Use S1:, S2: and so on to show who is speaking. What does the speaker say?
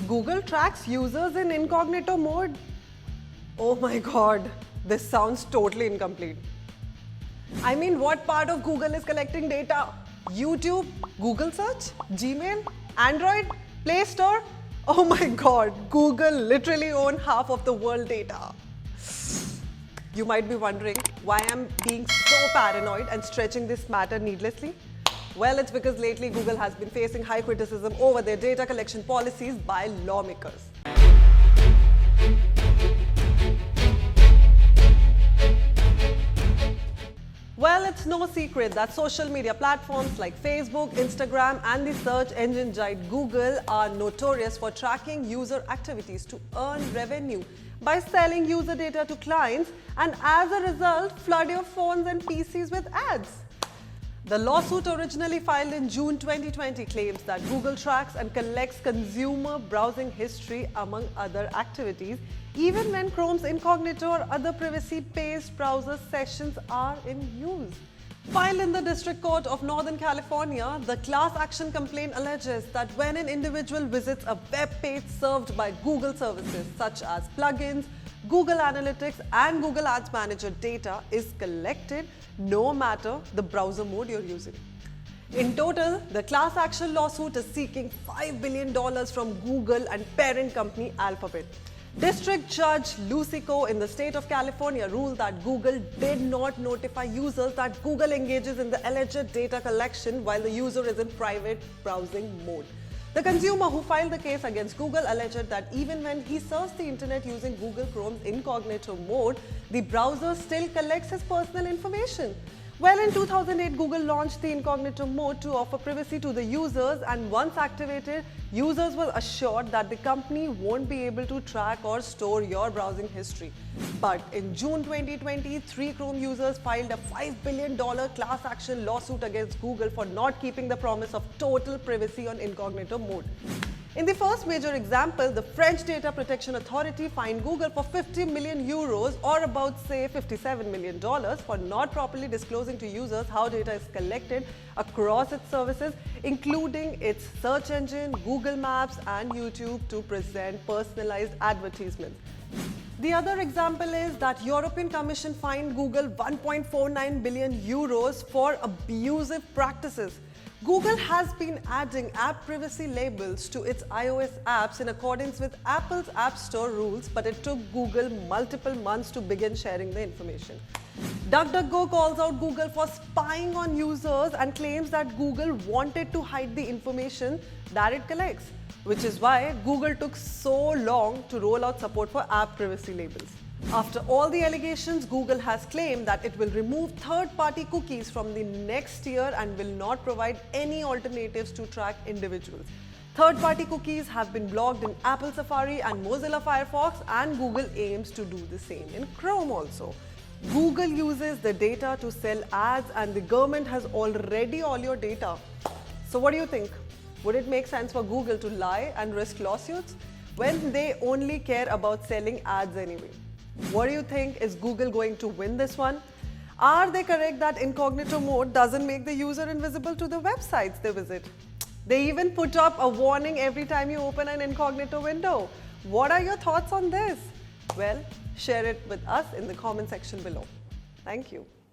S1: Google tracks users in incognito mode. Oh my god, this sounds totally incomplete. I mean, what part of Google is collecting data? YouTube, Google search, Gmail, Android, Play Store? Oh my god, Google literally owns half of the world data. You might be wondering why I'm being so paranoid and stretching this matter needlessly. Well, it's because lately Google has been facing high criticism over their data collection policies by lawmakers. Well, it's no secret that social media platforms like Facebook, Instagram, and the search engine giant Google are notorious for tracking user activities to earn revenue by selling user data to clients and, as a result, flood your phones and PCs with ads. The lawsuit, originally filed in June 2020, claims that Google tracks and collects consumer browsing history among other activities, even when Chrome's incognito or other privacy-based browser sessions are in use. Filed in the District Court of Northern California, the class action complaint alleges that when an individual visits a web page served by Google services such as plugins, Google Analytics and Google Ads Manager, data is collected no matter the browser mode you're using. In total, the class action lawsuit is seeking $5 billion from Google and parent company Alphabet. District Judge Lucy Koh in the state of California ruled that Google did not notify users that Google engages in the alleged data collection while the user is in private browsing mode. The consumer who filed the case against Google alleged that even when he surfs the internet using Google Chrome's incognito mode, the browser still collects his personal information. Well, in 2008, Google launched the incognito mode to offer privacy to the users, and once activated, users were assured that the company won't be able to track or store your browsing history. But in June 2020, 3 Chrome users filed a $5 billion class action lawsuit against Google for not keeping the promise of total privacy on incognito mode. In the first major example, the French Data Protection Authority fined Google for 50 million euros, or about say $57 million, for not properly disclosing to users how data is collected across its services, including its search engine, Google Maps, and YouTube, to present personalized advertisements. The other example is that European Commission fined Google 1.49 billion euros for abusive practices. Google has been adding app privacy labels to its iOS apps in accordance with Apple's App Store rules, but it took Google multiple months to begin sharing the information. DuckDuckGo calls out Google for spying on users and claims that Google wanted to hide the information that it collects, which is why Google took so long to roll out support for app privacy labels. After all the allegations, Google has claimed that it will remove third-party cookies from the next year and will not provide any alternatives to track individuals. Third-party cookies have been blocked in Apple Safari and Mozilla Firefox, and Google aims to do the same in Chrome also. Google uses the data to sell ads, and the government has already all your data. So what do you think? Would it make sense for Google to lie and risk lawsuits when they only care about selling ads anyway? What do you think? Is Google going to win this one? Are they correct that incognito mode doesn't make the user invisible to the websites they visit? They even put up a warning every time you open an incognito window. What are your thoughts on this? Well, share it with us in the comment section below. Thank you.